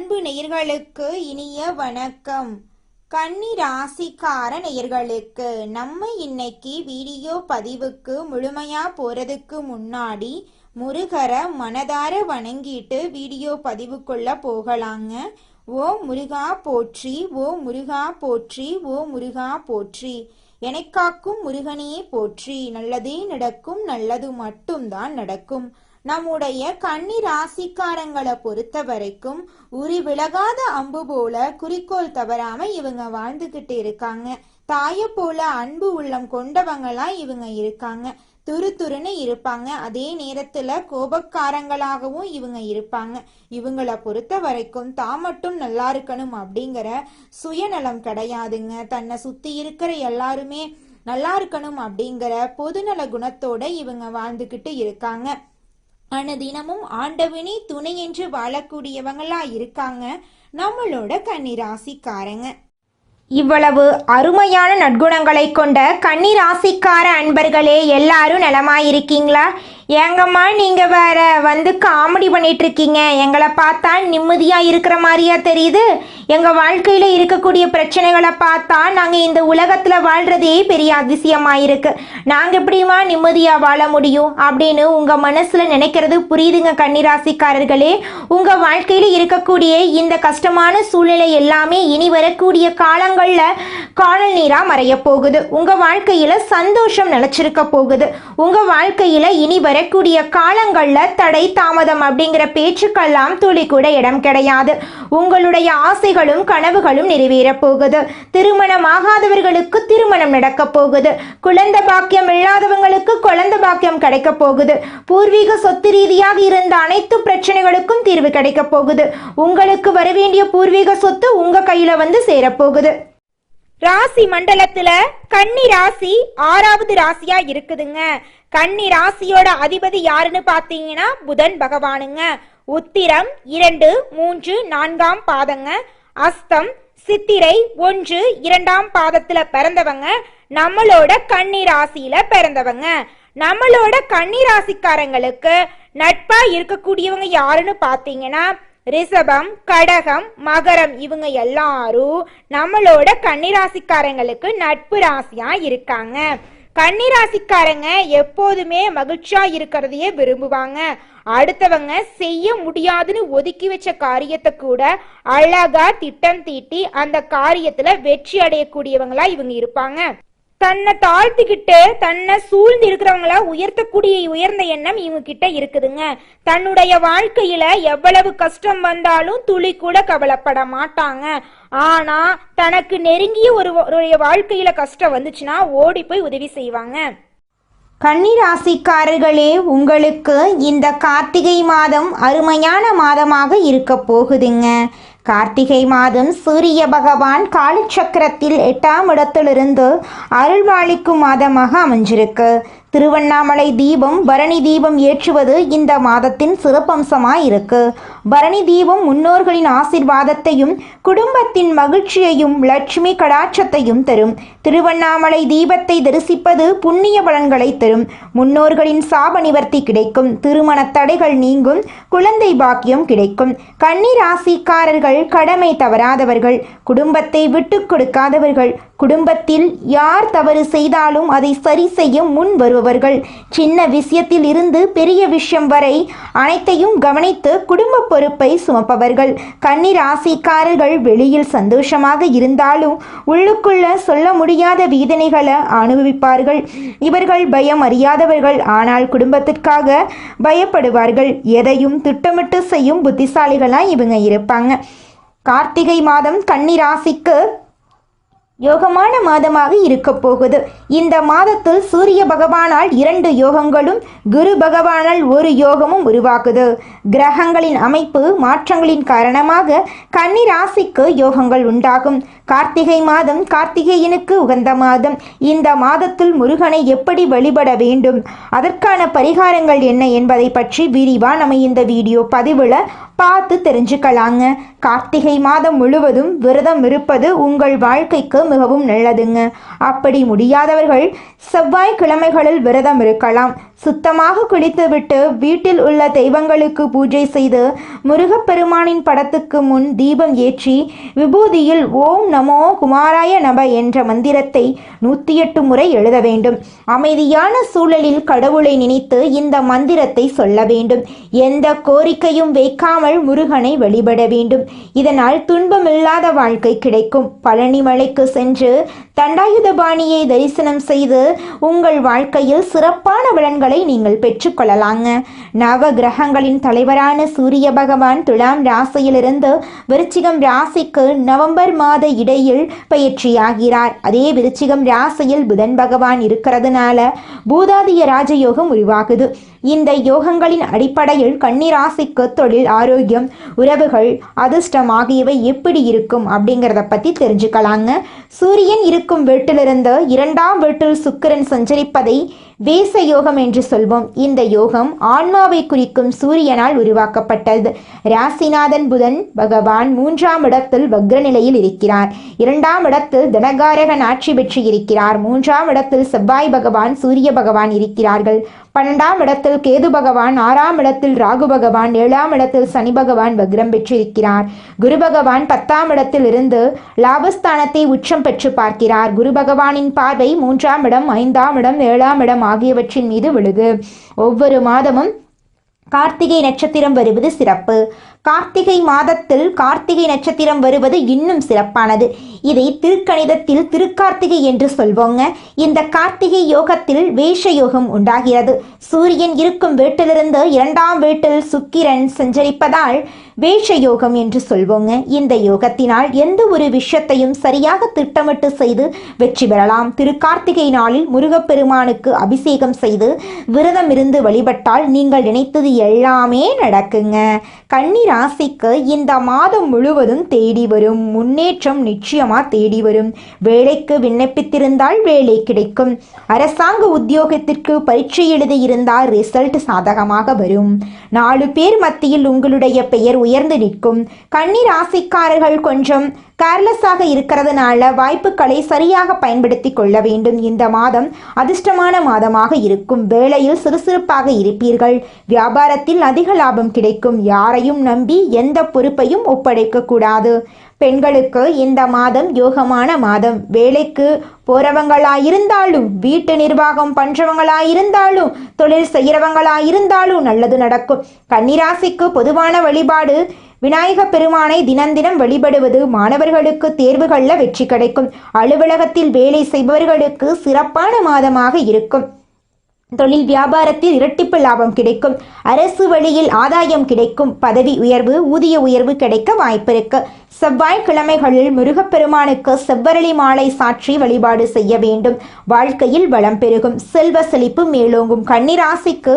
அன்பு நேயர்களுக்கு இனிய வணக்கம். கன்னி ராசிக்கார நேயர்களுக்கு நம்ம இன்னைக்கு வீடியோ பதிவுக்கு முழுமையா போறதுக்கு முன்னாடி முருகரை மனதார வணங்கிட்டு வீடியோ பதிவுக்குள்ள போகலாங்க. ஓ முருகா போற்றி, ஓ முருகா போற்றி, ஓ முருகா போற்றி. எனக்காக்கும் முருகனே போற்றி. நல்லதே நடக்கும், நல்லது மட்டும்தான் நடக்கும். நம்முடைய கன்னி ராசிக்காரங்களை பொறுத்த வரைக்கும் உரி விலகாத அம்பு போல குறிக்கோள் தவறாம இவங்க வாழ்ந்துகிட்டு இருக்காங்க. தாயை போல அன்பு உள்ளம் கொண்டவங்களாம் இவங்க இருக்காங்க. துருன்னு இருப்பாங்க. அதே நேரத்துல கோபக்காரங்களாகவும் இவங்க இருப்பாங்க. இவங்களை பொறுத்த வரைக்கும் தான் மட்டும் நல்லா இருக்கணும் அப்படிங்கிற சுயநலம் கிடையாதுங்க. தன்னை சுத்தி இருக்கிற எல்லாருமே நல்லா இருக்கணும் அப்படிங்கிற பொதுநல குணத்தோட இவங்க வாழ்ந்துகிட்டு இருக்காங்க. அனுதினமும் ஆண்டவனே துணை என்று வாழக்கூடியவங்களா இருக்காங்க நம்மளோட கன்னி ராசிக்காரங்க. இவ்வளவு அருமையான நற்குணங்களை கொண்ட கன்னி ராசிக்கார அன்பர்களே, எல்லாரும் நலமாயிருக்கீங்களா? ஏங்கம்மா நீங்க வேற வந்து காமெடி பண்ணிட்டு இருக்கீங்க, எங்களை பார்த்தா நிம்மதியா இருக்கிற மாதிரியா தெரியுது? எங்க வாழ்க்கையில இருக்கக்கூடிய பிரச்சனைகளை பார்த்தா நாங்க இந்த உலகத்துல வாழ்றதே பெரிய அதிசயமாயிருக்கு. நாங்க எப்படிமா நிம்மதியா வாழ முடியும் அப்படின்னு உங்க மனசுல நினைக்கிறது புரியுதுங்க கன்னிராசிக்காரர்களே. உங்க வாழ்க்கையில இருக்கக்கூடிய இந்த கஷ்டமான சூழ்நிலை எல்லாமே இனி வரக்கூடிய காலங்கள்ல காணல் நீரா மறைய போகுது. உங்க வாழ்க்கையில சந்தோஷம் நிலைச்சிருக்க போகுது. உங்க வாழ்க்கையில இனி வரக்கூடிய காலங்கள்ல தடை தாமதம் அப்படிங்கிற பேச்சுக்கெல்லாம் துளி கூட இடம் கிடையாது. உங்களுடைய ஆசைகளும் கனவுகளும் நிறைவேற போகுது. திருமணமாகாதவர்களுக்கு திருமணம் நடக்க போகுது. குழந்தை பாக்கியம் இல்லாதவங்களுக்கு குழந்தை பாக்கியம் கிடைக்க போகுது. பூர்வீக சொத்து ரீதியாக இருந்த அனைத்து பிரச்சனைகளுக்கும் தீர்வு கிடைக்க போகுது. உங்களுக்கு வர வேண்டிய பூர்வீக சொத்து உங்க கையில வந்து சேரப்போகுது. ராசி மண்டலத்துல கன்னி ராசி 6வது ராசியா இருக்குதுங்க. கன்னி ராசியோட அதிபதி யாருன்னு பாத்தீங்கன்னா புதன் பகவானுங்க. உத்திரம் 2, 3, 4ஆம் பாதங்க. அஸ்தம், சித்திரை 1, 2ஆம் பாதத்துல பிறந்தவங்க நம்மளோட கன்னி ராசியில பிறந்தவங்க. நம்மளோட கன்னி ராசிக்காரங்களுக்கு நட்பா இருக்கக்கூடியவங்க யாருன்னு பாத்தீங்கன்னா ரிஷபம், கடகம், மகரம். இவங்க எல்லாரும் நம்மளோட கன்னிராசிக்காரங்களுக்கு நட்பு ராசியா இருக்காங்க. கன்னிராசிக்காரங்க எப்போதுமே மகிழ்ச்சியா இருக்கிறதையே விரும்புவாங்க. அடுத்தவங்க செய்ய முடியாதுன்னு ஒதுக்கி வச்ச காரியத்தை கூட அழகா திட்டம் தீட்டி அந்த காரியத்துல வெற்றி அடையக்கூடியவங்களா இவங்க இருப்பாங்க. தன்னை தாழ்த்திக்கிட்டு தன்னை சூழ்ந்து இருக்கிறவங்கள உயர்த்தக்கூடிய உயர்ந்த எண்ணம் இவங்க கிட்ட இருக்குதுங்க. தன்னுடைய வாழ்க்கையில எவ்வளவு கஷ்டம் வந்தாலும் துளி கூட கவலைப்பட மாட்டாங்க. ஆனா தனக்கு நெருங்கிய ஒரு வாழ்க்கையில கஷ்டம் வந்துச்சுன்னா ஓடி போய் உதவி செய்வாங்க. கன்னி ராசிக்காரர்களே, உங்களுக்கு இந்த கார்த்திகை மாதம் அருமையான மாதமாக இருக்க போகுதுங்க. கார்த்திகை மாதம் சூரிய பகவான் காலச்சக்கரத்தில் 8ஆம் இடத்திலிருந்து அருள்வாளிக்கும் மாதமாக அமைஞ்சிருக்கு. திருவண்ணாமலை தீபம், பரணி தீபம் ஏற்றுவது இந்த மாதத்தின் சிறப்பம்சமாக இருக்கு. பரணி தீபம் முன்னோர்களின் ஆசீர்வாதத்தையும் குடும்பத்தின் மகிழ்ச்சியையும் லட்சுமி கடாட்சத்தையும் தரும். திருவண்ணாமலை தீபத்தை தரிசிப்பது புண்ணிய பலன்களை தரும். முன்னோர்களின் சாப நிவர்த்தி கிடைக்கும். திருமண தடைகள் நீங்கும். குழந்தை பாக்கியம் கிடைக்கும். கன்னி ராசிக்காரர்கள் கடமை தவறாதவர்கள், குடும்பத்தை விட்டு கொடுக்காதவர்கள், குடும்பத்தில் யார் தவறு செய்தாலும் அதை சரி செய்ய முன் வருபவர்கள், சின்ன விஷயத்தில் இருந்து பெரிய விஷயம் வரை அனைத்தையும் கவனித்து குடும்ப பொறுப்பை சுமப்பவர்கள். கன்னி ராசிக்காரர்கள் வெளியில் சந்தோஷமாக இருந்தாலும் உள்ளுக்குள்ள சொல்ல முடியாத வேதனைகளை அனுபவிப்பார்கள். இவர்கள் பயம் அறியாதவர்கள், ஆனால் குடும்பத்திற்காக பயப்படுவார்கள். எதையும் திட்டமிட்டு செய்யும் புத்திசாலிகளாக இவங்க இருப்பாங்க. கார்த்திகை மாதம் கன்னி ராசிக்கு யோகமான மாதமாக இருக்க போகுது. இந்த மாதத்தில் சூரிய பகவானால் 2 யோகங்களும் குரு பகவானால் 1 யோகமும் உருவாகுது. கிரகங்களின் அமைப்பு மாற்றங்களின் காரணமாக கன்னி ராசிக்கு யோகங்கள் உண்டாகும். கார்த்திகை மாதம் கார்த்திகேயனுக்கு உகந்த மாதம். இந்த மாதத்தில் முருகனை எப்படி வழிபட வேண்டும், அதற்கான பரிகாரங்கள் என்ன என்பதை பற்றி விரிவாக நம்ம இந்த வீடியோ பதிவில் பார்த்து தெரிஞ்சுக்கலாங்க. கார்த்திகை மாதம் முழுவதும் விரதம் இருப்பது உங்கள் வாழ்க்கைக்கு மிகவும் நல்லதுங்க. அப்படி முடியாதவர்கள் செவ்வாய்க்கிழமைகளில் விரதம் இருக்கலாம். சுத்தமாக குளித்துவிட்டு வீட்டில் உள்ள தெய்வங்களுக்கு பூஜை செய்து முருகப்பெருமானின் படத்துக்கு முன் தீபம் ஏற்றி விபூதியில் ஓம் நமோ குமாராய நம என்ற மந்திரத்தை 108 முறை எழுத வேண்டும். அமைதியான சூழலில் கடவுளை நினைத்து இந்த மந்திரத்தை சொல்ல வேண்டும். எந்த கோரிக்கையும் வைக்காமல் முருகனை வழிபட வேண்டும். இதனால் துன்பமில்லாத வாழ்க்கை கிடைக்கும். பழனிமலைக்கு சென்று தண்டாயுதபாணியை தரிசனம் செய்து உங்கள் வாழ்க்கையில் சிறப்பான பலன்களை நீங்கள் பெற்றுக்கொள்ளலாங்க. நவ கிரகங்களின் தலைவரான சூரிய பகவான் துலாம் ராசியிலிருந்து விருச்சிகம் ராசிக்கு நவம்பர் மாத இடையில் பயிற்சியாகிறார். அதே விருச்சிகம் ராசியில் புதன் பகவான் இருக்கிறதுனால பூதாதிய ராஜயோகம் உருவாகுது. இந்த யோகங்களின் அடிப்படையில் கன்னி ராசிக்கு தொழில், ஆரோக்கியம், உறவுகள், அதிர்ஷ்டம் ஆகியவை எப்படி இருக்கும் அப்படிங்கிறத பற்றி தெரிஞ்சுக்கலாங்க. சூரியன் இருக்கும் வீட்டிலிருந்து 2ஆம் வீட்டில் சுக்கிரன் சஞ்சரிப்பதை வேச யோகம் என்று சொல்வோம். இந்த யோகம் ஆன்மாவை குறிக்கும் சூரியனால் உருவாக்கப்பட்டது. ராசிநாதன் புதன் பகவான் 3ஆம் இடத்தில் வக்ர நிலையில் இருக்கிறார். 2ஆம் இடத்தில் தனகாரகன் ஆட்சி பெற்று இருக்கிறார். 3ஆம் இடத்தில் செவ்வாய் பகவான், சூரிய பகவான் இருக்கிறார்கள். 12ஆம் இடத்தில் கேது பகவான், 6ஆம் இடத்தில் ராகு பகவான், 7ஆம் இடத்தில் சனி பகவான் வக்ரம் பெற்றிருக்கிறார். குரு பகவான் 10ஆம் இடத்தில் இருந்து லாபஸ்தானத்தை உச்சம் பெற்று பார்க்கிறார். குரு பகவானின் பார்வை 3ஆம் இடம், 5ஆம் இடம், 7ஆம் இடம் ஆகியவற்றின் மீது விழுது. ஒவ்வொரு மாதமும் கார்த்திகை நட்சத்திரம் வருவது சிறப்பு. கார்த்திகை மாதத்தில் கார்த்திகை நட்சத்திரம் வருவது இன்னும் சிறப்பானது. இதை திருக்கணிதத்தில் திருக்கார்த்திகை என்று சொல்வோங்க. இந்த கார்த்திகை யோகத்தில் வேஷ யோகம் உண்டாகிறது. சூரியன் இருக்கும் வீட்டிலிருந்து 2ஆம் வீட்டில் சுக்கிரன் சஞ்சரிப்பதால் வேஷ யோகம் என்று சொல்வோங்க. இந்த யோகத்தினால் எந்த ஒரு விஷயத்தையும் சரியாக திட்டமிட்டு செய்து வெற்றி பெறலாம். திருக்கார்த்திகை நாளில் முருகப்பெருமானுக்கு அபிஷேகம் செய்து விரதம் இருந்து வழிபட்டால் நீங்கள் நினைத்தது எல்லாமே நடக்குங்க. கன்னி ராசிக்கு இந்த மாதம் முழுவதும் தேடி வரும் முன்னேற்றம் நிச்சயமா தேடி வரும். வேலைக்கு விண்ணப்பித்திருந்தால் வேலை கிடைக்கும். அரசாங்க உத்தியோகத்திற்கு பரீட்சை எழுதி இருந்தால் ரிசல்ட் சாதகமாக வரும். 4 பேர் மத்தியில் உங்களுடைய பெயர் உயர்ந்து நிற்கும். கன்னி ராசிக்காரர்கள் கொஞ்சம் கேர்லெஸ்ஸாக இருக்கிறதுனால வாய்ப்புகளை சரியாக பயன்படுத்தி கொள்ள வேண்டும். இந்த மாதம் அதிர்ஷ்டமான மாதமாக இருக்கும். வேலையில் சுறுசுறுப்பாக இருப்பீர்கள். வியாபாரத்தில் அதிக லாபம் கிடைக்கும். யாரையும் நம்பி எந்த பொறுப்பையும் ஒப்படைக்க கூடாது. பெண்களுக்கு இந்த மாதம் யோகமான மாதம். வேலைக்கு போறவங்களாயிருந்தாலும், வீட்டு நிர்வாகம் பண்றவங்களாயிருந்தாலும், தொழில் செய்யறவங்களாயிருந்தாலும் நல்லது நடக்கும். கன்னிராசிக்கு பொதுவான வழிபாடு விநாயக பெருமானை தினம் வழிபடுவது. மாணவர்களுக்கு தேர்வுகளில் வெற்றி கிடைக்கும். அலுவலகத்தில் வேலை செய்பவர்களுக்கு சிறப்பான மாதமாக இருக்கும். தொழில் வியாபாரத்தில் இரட்டிப்பு லாபம் கிடைக்கும். அரசு வழியில் ஆதாயம் கிடைக்கும். பதவி உயர்வு, ஊதிய உயர்வு கிடைக்க வாய்ப்பிருக்கு. செவ்வாய்க்கிழமைகளில் முருகப்பெருமானுக்கு செவ்வரளி மாலை சாற்றி வழிபாடு செய்ய வேண்டும். வாழ்க்கையில் வளம் பெருகும். செல்வ செழிப்பு மேலோங்கும். கன்னிராசிக்கு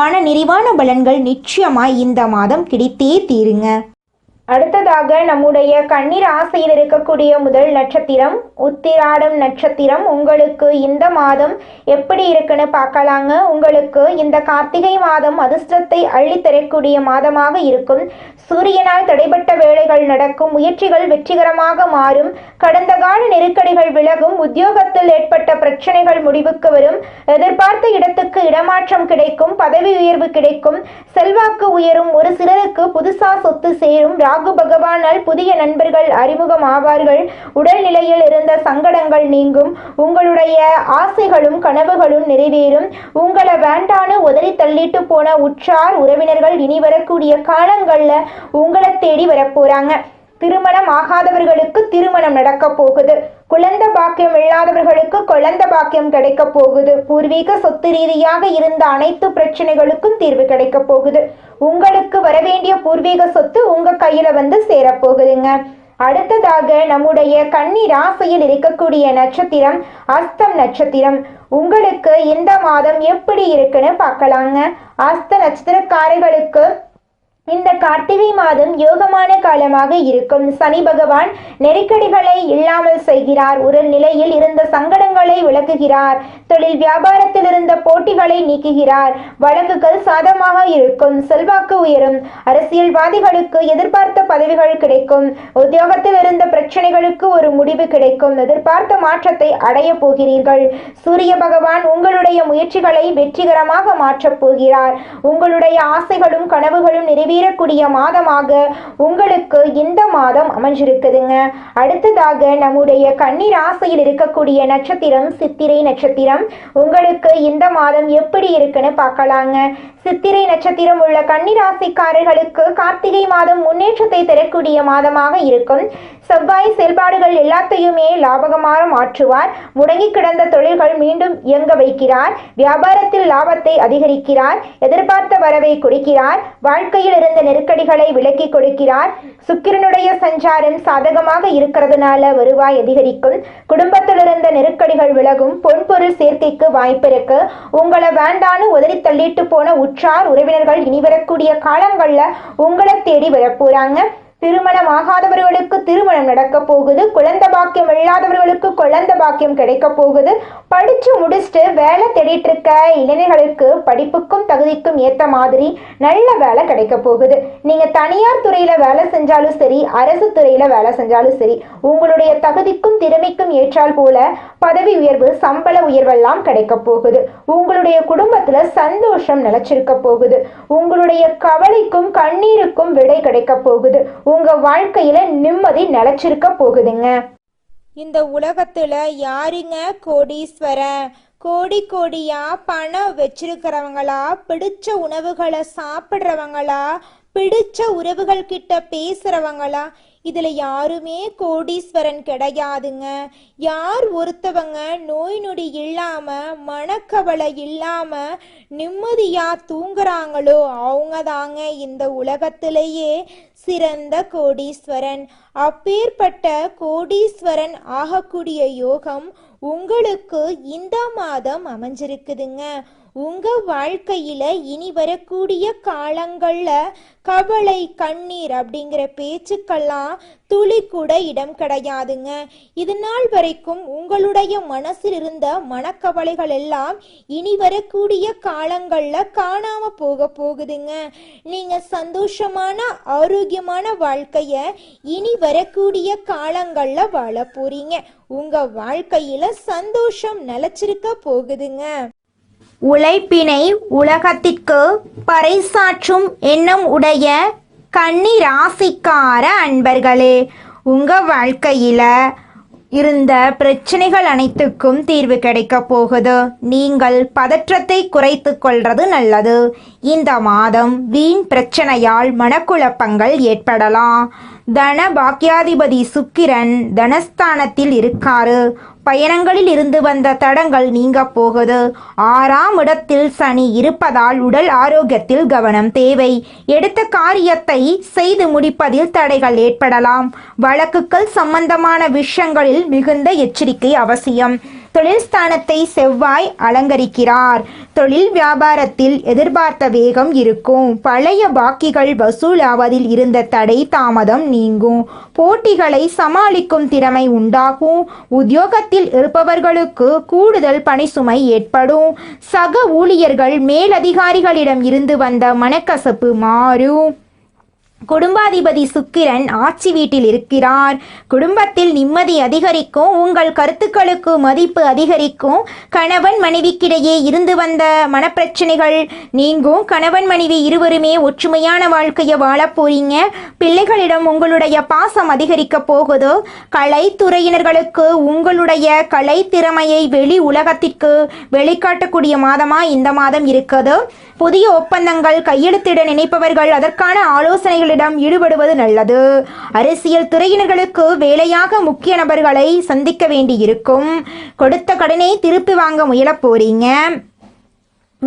மன நிறைவான பலன்கள் நிச்சயமாய் இந்த மாதம் கிடைத்தே தீருங்க. அடுத்ததாக நம்முடைய கன்னி ராசியில் இருக்கக்கூடிய முதல் நட்சத்திரம் உத்திராடம் நட்சத்திரம். உங்களுக்கு இந்த மாதம் எப்படி இருக்குன்னு பார்க்கலாங்க. உங்களுக்கு இந்த கார்த்திகை மாதம் அதிர்ஷ்டத்தை அள்ளித்தரக்கூடிய மாதமாக இருக்கும். சூரியனால் தடைப்பட்ட வேலைகள் நடக்கும். முயற்சிகள் வெற்றிகரமாக மாறும். கடந்த கால நெருக்கடிகள் விலகும். உத்தியோகத்தில் ஏற்பட்ட பிரச்சனைகள் முடிவுக்கு வரும். எதிர்பார்த்த இடத்துக்கு இடமாற்றம் கிடைக்கும். பதவி உயர்வு கிடைக்கும். செல்வாக்கு உயரும். ஒரு சிலருக்கு புதுசா சொத்து சேரும். ராகு பகவானால் புதிய நண்பர்கள் அறிமுகம் ஆவார்கள். உடல்நிலையில் இருந்த சங்கடங்கள் நீங்கும். உங்களுடைய ஆசைகளும் கனவுகளும் நிறைவேறும். உங்களை வேண்டான்னு உதறி தள்ளிட்டு போன உற்றார் உறவினர்கள் இனி வரக்கூடிய காலங்கள்ல உங்களை தேடி வரப்போறாங்க. திருமணம் ஆகாதவர்களுக்கு திருமணம் நடக்க போகுது. குழந்தை பாக்கியம் இல்லாதவர்களுக்கு குழந்தை பாக்கியம் கிடைக்க போகுது. பூர்வீக சொத்து ரீதியாக இருந்த அனைத்து பிரச்சனைகளுக்கும் தீர்வு கிடைக்க போகுது. உங்களுக்கு வரவேண்டிய பூர்வீக சொத்து உங்க கையில வந்து சேரப்போகுதுங்க. அடுத்ததாக நம்முடைய கன்னி ராசியில் இருக்கக்கூடிய நட்சத்திரம் அஸ்தம் நட்சத்திரம். உங்களுக்கு இந்த மாதம் எப்படி இருக்குன்னு பார்க்கலாங்க. அஸ்த நட்சத்திரக்காரர்களுக்கு இந்த கார்த்திகை மாதம் யோகமான காலமாக இருக்கும். சனி பகவான் நெருக்கடிகளை இல்லாமல் செய்கிறார். உடல் நிலையில் இருந்த சங்கடங்களை விளக்குகிறார். தொழில் வியாபாரத்தில் இருந்த போட்டிகளை நீக்குகிறார். வழக்குகள் சாதமாக இருக்கும். செல்வாக்கு உயரும். அரசியல்வாதிகளுக்கு எதிர்பார்த்த பதவிகள் கிடைக்கும். உத்தியோகத்தில் இருந்த பிரச்சனைகளுக்கு ஒரு முடிவு கிடைக்கும். எதிர்பார்த்த மாற்றத்தை அடைய போகிறீர்கள். சூரிய பகவான் உங்களுடைய முயற்சிகளை வெற்றிகரமாக மாற்றப் போகிறார். உங்களுடைய ஆசைகளும் கனவுகளும் நிறைவேறக்கூடிய மாதமாக உங்களுக்கு இந்த மாதம் அமைஞ்சிருக்குதுங்க. அடுத்ததாக நம்முடைய கன்னி ராசியில் இருக்கக்கூடிய நட்சத்திரம் சித்திரை நட்சத்திரம். உங்களுக்கு இந்த மாதம் எப்படி இருக்குன்னு பார்க்கலாங்க. சித்திரை நட்சத்திரம் உள்ள கன்னி ராசிக்காரர்களுக்கு கார்த்திகை மாதம் முன்னேற்றத்தை தரக்கூடிய மாதமாக இருக்கும். செவ்வாய் செயல்பாடுகள் எல்லாத்தையுமே லாபகமாக மாற்றுவார். முடங்கி கிடந்த தொழில்கள் மீண்டும் இயங்க வைக்கிறார். வியாபாரத்தில் லாபத்தை அதிகரிக்கிறார். எதிர்பார்த்த வரவை கொடுக்கிறார். வாழ்க்கையில் இருந்த நெருக்கடிகளை விலக்கி கொடுக்கிறார். சுக்கிரனுடைய சஞ்சாரம் சாதகமாக இருக்கிறதுனால வருவாய் அதிகரிக்கும். குடும்பத்தில் இருந்த நெருக்கடிகள் விலகும். பொன்பொருள் சேர்க்கைக்கு வாய்ப்பு இருக்கு. உங்களை வேண்டான்னு உதறி தள்ளிட்டு போன உற்றார் உறவினர்கள் இனி வரக்கூடிய காலங்கள்ல உங்களை தேடி வரப்போறாங்க. திருமணம் ஆகாதவர்களுக்கு திருமணம் நடக்க போகுது. குழந்தை பாக்கியம் இல்லாதவர்களுக்கு குழந்தை பாக்கியம் கிடைக்க போகுது. படிச்சு முடிச்சுட்டு வேலை தேடிட்டு இருக்க இளைஞர்களுக்கு படிப்புக்கும் தகுதிக்கும் ஏற்ற மாதிரி நல்ல வேலை கிடைக்க போகுது. நீங்க தனியார் துறையில வேலை செஞ்சாலும் சரி, அரசு துறையில வேலை செஞ்சாலும் சரி, உங்களுடைய தகுதிக்கும் திறமைக்கும் ஏற்றால் போல பதவி உயர்வு, சம்பள உயர்வெல்லாம் கிடைக்க போகுது. உங்களுடைய குடும்பத்துல சந்தோஷம் நிலைச்சிருக்க போகுது. உங்களுடைய கவலைக்கும் கண்ணீருக்கும் விடை கிடைக்க போகுது. உங்க வாழ்க்கையில நிம்மதி நிலைச்சிருக்க போகுதுங்க. இந்த உலகத்துல யாருங்க கோடீஸ்வரன்? கோடி கோடியா பணம் வச்சிருக்கிறவங்களா, பிடிச்ச உணவுகளை சாப்பிட்றவங்களா, பிடிச்ச உறவுகள் கிட்ட பேசுறவங்களா? இதுல யாருமே கோடீஸ்வரன் கிடையாதுங்க. யார் ஒருத்தவங்க நோய் நொடி இல்லாம, மனக்கவலை இல்லாம நிம்மதியா தூங்குறாங்களோ அவங்க தாங்க இந்த உலகத்திலேயே சிறந்த கோடீஸ்வரன். அப்பேற்பட்ட கோடீஸ்வரன் ஆகக்கூடிய யோகம் உங்களுக்கு இந்த மாதம் அமைஞ்சிருக்குதுங்க. உங்க வாழ்க்கையில இனி வரக்கூடிய காலங்கள்ல கவலை, கண்ணீர் அப்படிங்கிற பேச்சுக்கெல்லாம் துளி கூட இடம் கிடையாதுங்க. இது நாள் வரைக்கும் உங்களுடைய மனசில் இருந்த மனக்கவலைகள் எல்லாம் இனி வரக்கூடிய காலங்கள்ல காணாம போக போகுதுங்க. நீங்க சந்தோஷமான ஆரோக்கியமான வாழ்க்கைய இனி வரக்கூடிய காலங்கள்ல வாழ போறீங்க. உங்க வாழ்க்கையில சந்தோஷம் நிலைச்சிருக்க போகுதுங்க. உழைப்பினை உலகத்திற்கு பறைசாற்றும் எண்ணம் உடைய கன்னி ராசிக்கார அன்பர்களே, உங்க வாழ்க்கையில இருந்த பிரச்சனைகள் அனைத்துக்கும் தீர்வு கிடைக்க போகுது. நீங்கள் பதற்றத்தை குறைத்து கொள்றது நல்லது. இந்த மாதம் வீண் பிரச்சனையால் மனக்குழப்பங்கள் ஏற்படலாம். தன பாக்கியாதிபதி சுக்கிரன் தனஸ்தானத்தில் இருக்காரு. பயணங்களில் இருந்து வந்த தடங்கள் நீங்க போகுது. 6ஆம் இடத்தில் சனி இருப்பதால் உடல் ஆரோக்கியத்தில் கவனம் தேவை. எடுத்த காரியத்தை செய்து முடிப்பதில் தடைகள் ஏற்படலாம். வழக்குகள் சம்பந்தமான விஷயங்களில் மிகுந்த எச்சரிக்கை அவசியம். தொழில் ஸ்தானத்தை செவ்வாய் அலங்கரிக்கிறார். தொழில் வியாபாரத்தில் எதிர்பார்த்த வேகம் இருக்கும். பழைய பாக்கிகள் வசூலாவதில் இருந்த தடை தாமதம் நீங்கும். போட்டிகளை சமாளிக்கும் திறமை உண்டாகும். உத்தியோகத்தில் இருப்பவர்களுக்கு கூடுதல் பணிசுமை ஏற்படும். சக ஊழியர்கள் மேலதிகாரிகளிடம் இருந்து வந்த மனக்கசப்பு மாறும். குடும்பாதிபதி சுக்கிரன் ஆட்சி வீட்டில் இருக்கிறார். குடும்பத்தில் நிம்மதி அதிகரிக்கும். உங்கள் கருத்துக்களுக்கு மதிப்பு அதிகரிக்கும். கணவன் மனைவிக்கிடையே இருந்து வந்த மனப்பிரச்சனைகள் நீங்கும். கணவன் மனைவி இருவருமே ஒற்றுமையான வாழ்க்கையை வாழ போறீங்க. பிள்ளைகளிடம் உங்களுடைய பாசம் அதிகரிக்க போகுது. கலைத்துறையினர்களுக்கு உங்களுடைய கலை திறமையை வெளி உலகத்திற்கு வெளிக்காட்டக்கூடிய மாதமா இந்த மாதம் இருக்குது. புதிய ஒப்பந்தங்கள் கையெழுத்திட நினைப்பவர்கள் அதற்கான ஆலோசனைகளிடம் ஈடுபடுவது நல்லது. அரசியல் துறையினர்களுக்கு வேலையாக முக்கிய நபர்களை சந்திக்க வேண்டியிருக்கும். கொடுத்த கடனை திருப்பி வாங்க முயல போறீங்க.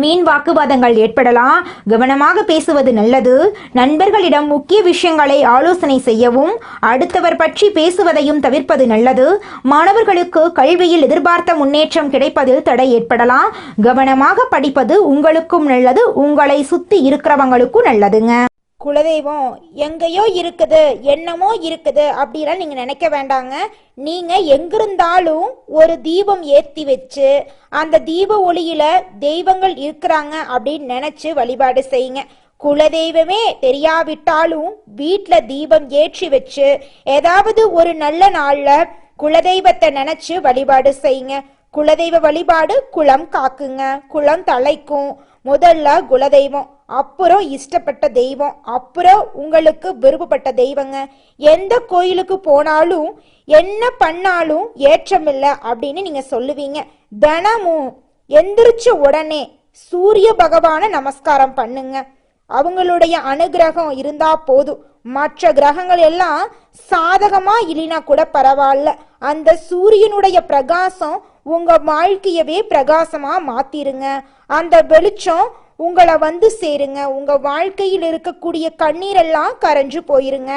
மீன் வாக்குவாதங்கள் ஏற்படலாம். கவனமாக பேசுவது நல்லது. நண்பர்களிடம் முக்கிய விஷயங்களை ஆலோசனை செய்யவும் அடுத்தவர் பற்றி பேசுவதையும் தவிர்ப்பது நல்லது. மாணவர்களுக்கு கல்வியில் எதிர்பார்த்த முன்னேற்றம் கிடைப்பதில் தடை ஏற்படலாம். கவனமாக படிப்பது உங்களுக்கும் நல்லது, உங்களை சுத்தி இருக்கிறவங்களுக்கும் நல்லதுங்க. குலதெய்வம் எங்கேயோ இருக்குது, என்னமோ இருக்குது அப்படிலாம் நீங்க நினைக்க வேண்டாங்க. நீங்க எங்கிருந்தாலும் ஒரு தீபம் ஏத்தி வச்சு அந்த தீப ஒளியில தெய்வங்கள் இருக்கிறாங்க அப்படின்னு நினைச்சு வழிபாடு செய்யுங்க. குலதெய்வமே தெரியாவிட்டாலும் வீட்டுல தீபம் ஏற்றி வச்சு ஏதாவது ஒரு நல்ல நாள்ல குலதெய்வத்தை நினைச்சு வழிபாடு செய்யுங்க. குலதெய்வ வழிபாடு குலம் காக்குங்க, குலம் தலைக்கும். முதல்ல குலதெய்வம், அப்புறம் இஷ்டப்பட்ட தெய்வம், அப்புறம் உங்களுக்கு விருப்பப்பட்ட தெய்வங்க. எந்த கோயிலுக்கு போனாலும் என்ன பண்ணாலும் ஏற்றமில்லை அப்படின்னு நீங்க சொல்லுவீங்க. தினமும் எந்திரிச்ச உடனே சூரிய பகவான நமஸ்காரம் பண்ணுங்க. அவங்களுடைய அனுகிரகம் இருந்தா போதும். மற்ற கிரகங்கள் எல்லாம் சாதகமா இல்லைனா கூட பரவாயில்ல, அந்த சூரியனுடைய பிரகாசம் உங்க வாழ்க்கையவே பிரகாசமா மாத்திருங்க. அந்த வெளிச்சம் உங்களை வந்து சேருங்க. உங்க வாழ்க்கையில் இருக்கக்கூடிய கண்ணீரெல்லாம் கரைஞ்சு போயிருங்க.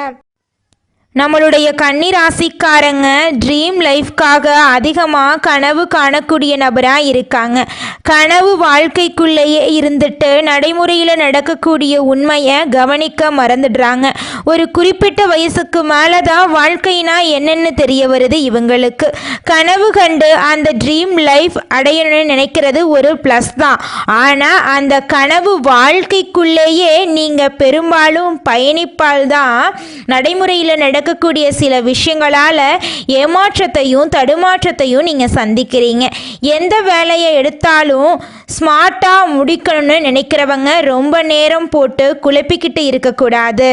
நம்மளுடைய கன்னி ராசிக்காரங்க ட்ரீம் லைஃப்காக அதிகமாக கனவு காணக்கூடிய நபராக இருக்காங்க. கனவு வாழ்க்கைக்குள்ளேயே இருந்துட்டு நடைமுறையில் நடக்கக்கூடிய உண்மையை கவனிக்க மறந்துடுறாங்க. ஒரு குறிப்பிட்ட வயசுக்கு மேலே தான் வாழ்க்கைனா என்னென்னு தெரிய வருது இவங்களுக்கு. கனவு கண்டு அந்த ட்ரீம் லைஃப் அடையணும்னு நினைக்கிறது ஒரு ப்ளஸ் தான். ஆனால் அந்த கனவு வாழ்க்கைக்குள்ளேயே நீங்கள் பெரும்பாலும் பயணிப்பால் தான் நடைமுறையில் நடக்கக்கூடிய சில விஷயங்களால் ஏமாற்றத்தையும் தடுமாற்றத்தையும் நீங்கள் சந்திக்கிறீங்க. எந்த வேலையை எடுத்தாலும் ஸ்மார்ட்டாக முடிக்கணும்னு நினைக்கிறவங்க ரொம்ப நேரம் போட்டு குழப்பிக்கிட்டு இருக்கக்கூடாது.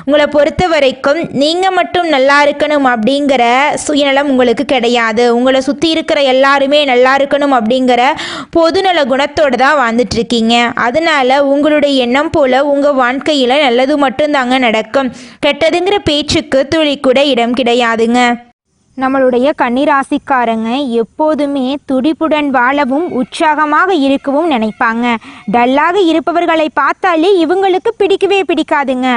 உங்களை பொறுத்த வரைக்கும் நீங்கள் மட்டும் நல்லா இருக்கணும் அப்படிங்கிற சுயநலம் உங்களுக்கு கிடையாது. உங்களை சுற்றி இருக்கிற எல்லாருமே நல்லா இருக்கணும் அப்படிங்கிற பொதுநல குணத்தோடு தான் வாழ்ந்துட்டு இருக்கீங்க. அதனால உங்களுடைய எண்ணம் போல் உங்கள் வாழ்க்கையில் நல்லது மட்டும்தாங்க நடக்கும். கெட்டதுங்கிற பேச்சுக்கு துளி கூட இடம் கிடையாதுங்க. நம்மளுடைய கன்னிராசிக்காரங்க எப்போதுமே துடிப்புடன் வாழவும் உற்சாகமாக இருக்கவும் நினைப்பாங்க. டல்லாக இருப்பவர்களை பார்த்தாலே இவங்களுக்கு பிடிக்கவே பிடிக்காதுங்க.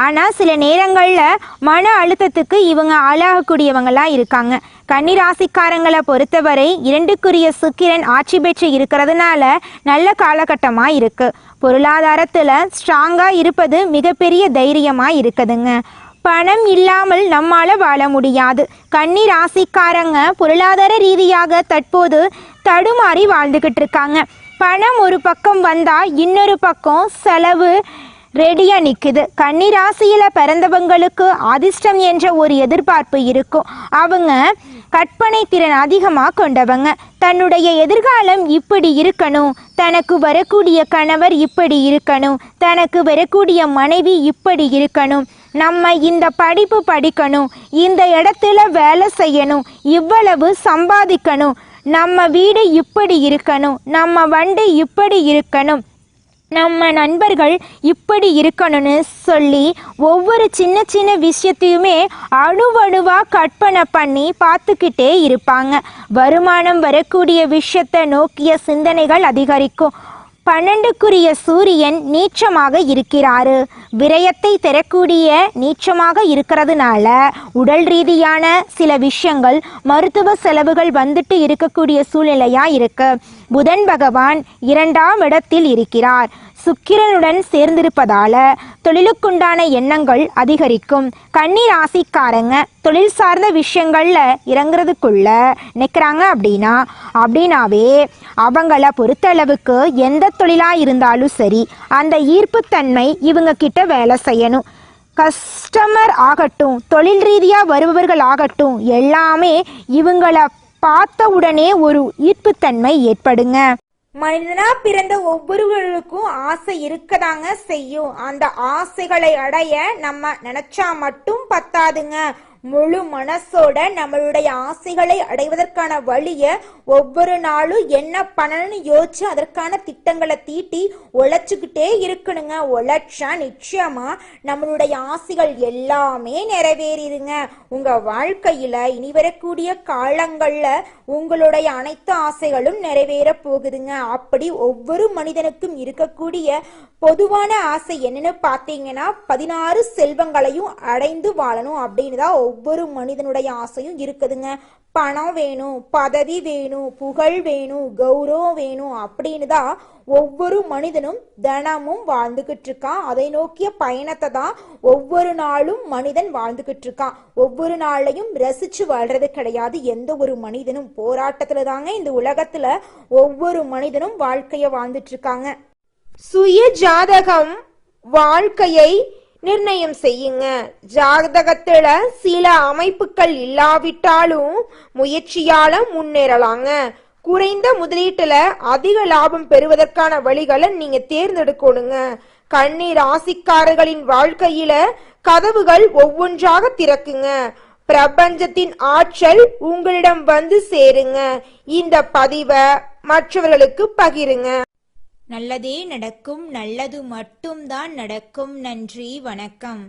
ஆனால் சில நேரங்களில் மன அழுத்தத்துக்கு இவங்க ஆளாகக்கூடியவங்களாக இருக்காங்க. கன்னிராசிக்காரங்களை பொறுத்தவரை 2க்குரிய சுக்கிரன் ஆட்சி பெற்று இருக்கிறதுனால நல்ல காலகட்டமாக இருக்குது. பொருளாதாரத்தில் ஸ்ட்ராங்காக இருப்பது மிகப்பெரிய தைரியமாக இருக்குதுங்க. பணம் இல்லாமல் நம்மால வாழ முடியாது. கன்னி ராசிக்காரங்க பொருளாதார ரீதியாக தற்போது தடுமாறி வாழ்ந்துக்கிட்டு இருக்காங்க. பணம் ஒரு பக்கம் வந்தா இன்னொரு பக்கம் செலவு ரெடியாக நிற்குது. கன்னி ராசியில் பிறந்தவங்களுக்கு அதிர்ஷ்டம் என்ற ஒரு எதிர்பார்ப்பு இருக்கும். அவங்க கற்பனை திறன் அதிகமாக கொண்டவங்க. தன்னுடைய எதிர்காலம் இப்படி இருக்கணும், தனக்கு வரக்கூடிய கணவர் இப்படி இருக்கணும், தனக்கு வரக்கூடிய மனைவி இப்படி இருக்கணும், நம்ம இந்த படிப்பு படிக்கணும், இந்த இடத்துல வேலை செய்யணும், இவ்வளவு சம்பாதிக்கணும், நம்ம வீடு இப்படி இருக்கணும், நம்ம வண்டி இப்படி இருக்கணும், நம்ம நண்பர்கள் இப்படி இருக்கணும்னு சொல்லி ஒவ்வொரு சின்ன சின்ன விஷயத்தையுமே அணுவணுவாக கற்பனை பண்ணி பார்த்துக்கிட்டே இருப்பாங்க. வருமானம் வரக்கூடிய விஷயத்தை நோக்கிய சிந்தனைகள் அதிகரிக்கும். 12க்குரிய சூரியன் நீச்சமாக இருக்கிறாரு. விரயத்தை தரக்கூடிய நீச்சமாக இருக்கிறதுனால உடல் ரீதியான சில விஷயங்கள் மருத்துவ செலவுகள் வந்துட்டு இருக்கக்கூடிய சூழ்நிலையாக இருக்கு. புதன் பகவான் 2ஆம் இடத்தில் இருக்கிறார். சுக்கிரனுடன் சேர்ந்திருப்பதால தொழிலுக்குண்டான எண்ணங்கள் அதிகரிக்கும். கன்னி ராசிக்காரங்க தொழில் சார்ந்த விஷயங்கள்ல இறங்குறதுக்குள்ள நிற்கிறாங்க அப்படின்னாவே அவங்கள பொறுத்தளவுக்கு எந்த தொழிலா இருந்தாலும் சரி அந்த ஈர்ப்புத்தன்மை இவங்க கிட்ட வேலை செய்யணும். கஸ்டமர் ஆகட்டும், தொழில் ரீதியாக வருபவர்கள் ஆகட்டும், எல்லாமே இவங்கள பார்த்த உடனே ஒரு ஈர்ப்புத்தன்மை ஏற்படுங்க. மனிதனா பிறந்த ஒவ்வொருவருக்கும் ஆசை இருக்கதாங்க செய்யும். அந்த ஆசைகளை அடைய நம்ம நினைச்சா மட்டும் பத்தாதுங்க. முழு மனசோட நம்மளுடைய ஆசைகளை அடைவதற்கான வழிய ஒவ்வொரு நாளும் என்ன பண்ணணும்னு யோசிச்சு அதற்கான திட்டங்களை தீட்டி உழைச்சுக்கிட்டே இருக்கணுங்க. உழைச்சா நிச்சயமா நம்மளுடைய ஆசைகள் எல்லாமே நிறைவேறிடுங்க. உங்க வாழ்க்கையில இனி வரக்கூடிய காலங்கள்ல உங்களுடைய அனைத்து ஆசைகளும் நிறைவேற போகுதுங்க. அப்படி ஒவ்வொரு மனிதனுக்கும் இருக்கக்கூடிய பொதுவான ஆசை என்னன்னு பார்த்தீங்கன்னா 16 செல்வங்களையும் அடைந்து வாழணும் அப்படின்னு தான் ஒவ்வொரு மனிதனுடைய ஆசையும் இருக்குதுங்க. பணம் வேணும், பதவி வேணும், புகழ் வேணும், கௌரவம் வேணும் அப்படின்னு தான் ஒவ்வொரு மனிதனும் தினமும் வாழ்ந்துகிட்டு இருக்கான். அதை நோக்கிய பயணத்தை தான் ஒவ்வொரு நாளும் மனிதன் வாழ்ந்துகிட்டு இருக்கான். ஒவ்வொரு நாளையும் ரசிச்சு வாழ்றது கிடையாது. எந்த ஒரு மனிதனும் போராட்டத்துல தாங்க இந்த உலகத்துல ஒவ்வொரு மனிதனும் வாழ்க்கைய வாழ்ந்துட்டு இருக்காங்க. சுய ஜாதகம் வாழ்க்கையை நிர்ணயம் செய்யுங்க. ஜாதகத்துல சில அமைப்புகள் இல்லாவிட்டாலும் முயற்சியால முன்னேறலாங்க. குறைந்த முதலீட்டுல அதிக லாபம் பெறுவதற்கான வழிகளை நீங்க தேர்ந்தெடுக்கணுங்க. கன்னி ராசிக்காரர்களின் வாழ்க்கையில கதவுகள் ஒவ்வொன்றாக திறக்குங்க. பிரபஞ்சத்தின் ஆற்றல் உங்களிடம் வந்து சேருங்க. இந்த பதிவை மற்றவர்களுக்கு பகிருங்க. நல்லதே நடக்கும், நல்லது மட்டும்தான் நடக்கும். நன்றி, வணக்கம்.